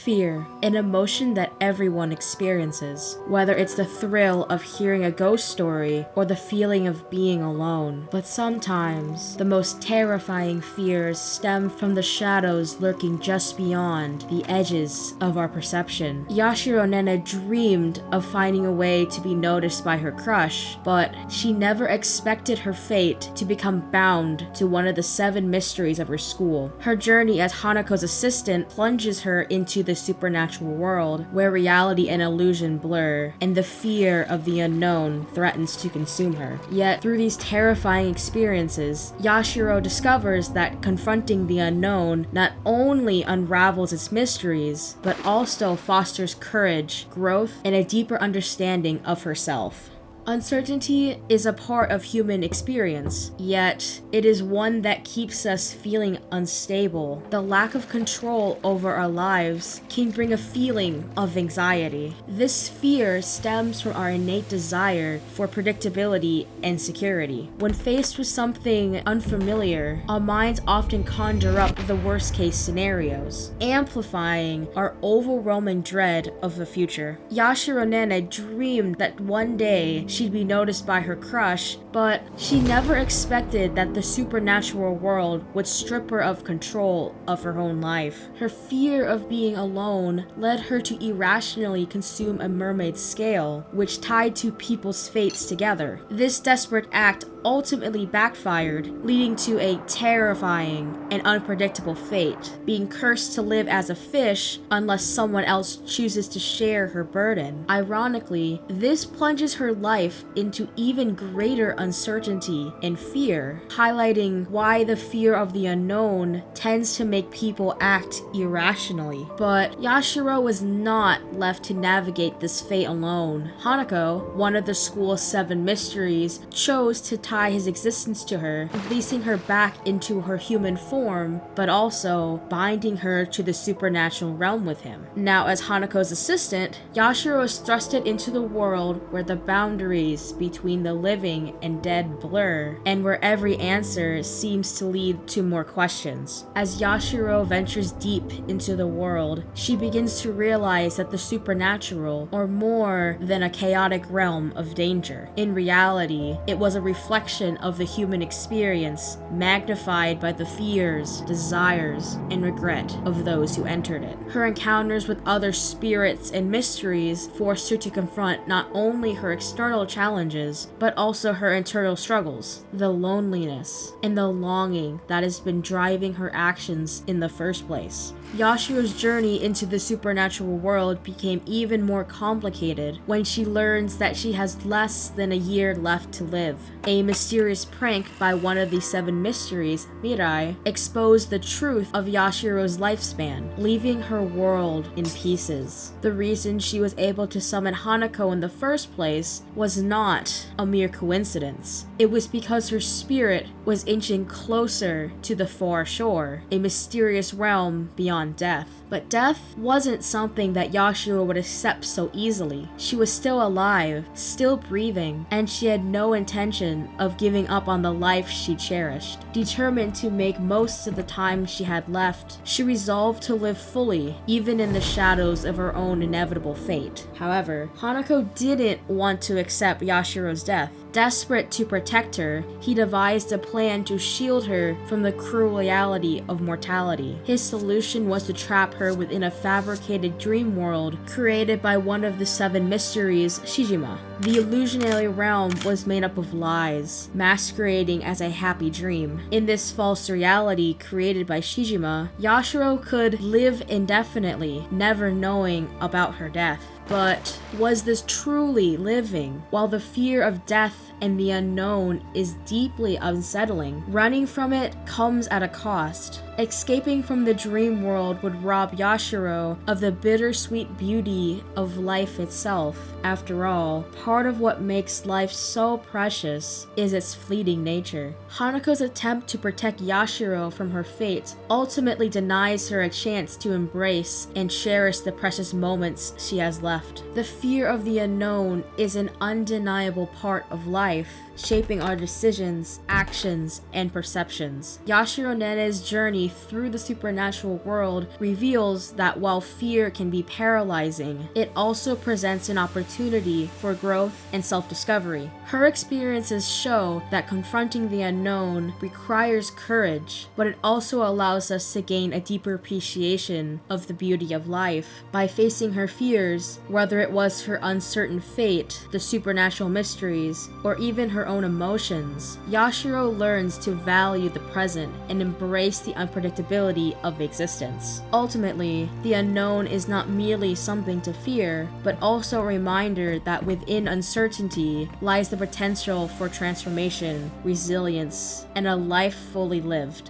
fear, an emotion that everyone experiences, whether it's the thrill of hearing a ghost story or the feeling of being alone. But sometimes, the most terrifying fears stem from the shadows lurking just beyond the edges of our perception. Yashiro Nene dreamed of finding a way to be noticed by her crush, but she never expected her fate to become bound to one of the 7 mysteries of her school. Her journey as Hanako's assistant plunges her into the supernatural world, where reality and illusion blur, and the fear of the unknown threatens to consume her. Yet, through these terrifying experiences, Yashiro discovers that confronting the unknown not only unravels its mysteries, but also fosters courage, growth, and a deeper understanding of herself. Uncertainty is a part of human experience, yet it is one that keeps us feeling unstable. The lack of control over our lives can bring a feeling of anxiety. This fear stems from our innate desire for predictability and security. When faced with something unfamiliar, our minds often conjure up the worst-case scenarios, amplifying our overwhelming dread of the future. Yashiro Nene dreamed that one day she'd be noticed by her crush, but she never expected that the supernatural world would strip her of control of her own life. Her fear of being alone led her to irrationally consume a mermaid's scale, which tied two people's fates together. This desperate act ultimately backfired, leading to a terrifying and unpredictable fate, being cursed to live as a fish unless someone else chooses to share her burden. Ironically, this plunges her life into even greater uncertainty and fear, highlighting why the fear of the unknown tends to make people act irrationally. But Yashiro was not left to navigate this fate alone. Hanako, one of the school's 7 mysteries, chose to tie his existence to her, releasing her back into her human form, but also binding her to the supernatural realm with him. Now, as Hanako's assistant, Yashiro is thrusted into the world where the boundaries between the living and dead blur, and where every answer seems to lead to more questions. As Yashiro ventures deep into the world, she begins to realize that the supernatural are more than a chaotic realm of danger. In reality, it was a reflection of the human experience, magnified by the fears, desires, and regret of those who entered it. Her encounters with other spirits and mysteries forced her to confront not only her external challenges, but also her internal struggles, the loneliness, and the longing that has been driving her actions in the first place. Yashiro's journey into the supernatural world became even more complicated when she learns that she has less than a year left to live. A mysterious prank by one of the 7 mysteries, Mirai, exposed the truth of Yashiro's lifespan, leaving her world in pieces. The reason she was able to summon Hanako in the first place was not a mere coincidence. It was because her spirit was inching closer to the far shore, a mysterious realm beyond death. But death wasn't something that Yashiro would accept so easily. She was still alive, still breathing, and she had no intention of giving up on the life she cherished. Determined to make most of the time she had left, she resolved to live fully, even in the shadows of her own inevitable fate. However, Hanako didn't want to accept Yashiro's death. Desperate to protect her, he devised a plan to shield her from the cruel reality of mortality. His solution was to trap her within a fabricated dream world created by one of the 7 mysteries, Shijima. The illusionary realm was made up of lies, masquerading as a happy dream. In this false reality created by Shijima, Yashiro could live indefinitely, never knowing about her death. But was this truly living? While the fear of death and the unknown is deeply unsettling, running from it comes at a cost. Escaping from the dream world would rob Yashiro of the bittersweet beauty of life itself. After all, part of what makes life so precious is its fleeting nature. Hanako's attempt to protect Yashiro from her fate ultimately denies her a chance to embrace and cherish the precious moments she has left. The fear of the unknown is an undeniable part of life. shaping our decisions, actions, and perceptions. Yashiro Nene's journey through the supernatural world reveals that while fear can be paralyzing, it also presents an opportunity for growth and self-discovery. Her experiences show that confronting the unknown requires courage, but it also allows us to gain a deeper appreciation of the beauty of life. By facing her fears, whether it was her uncertain fate, the supernatural mysteries, or even her own emotions, Yashiro learns to value the present and embrace the unpredictability of existence. Ultimately, the unknown is not merely something to fear, but also a reminder that within uncertainty lies the potential for transformation, resilience, and a life fully lived.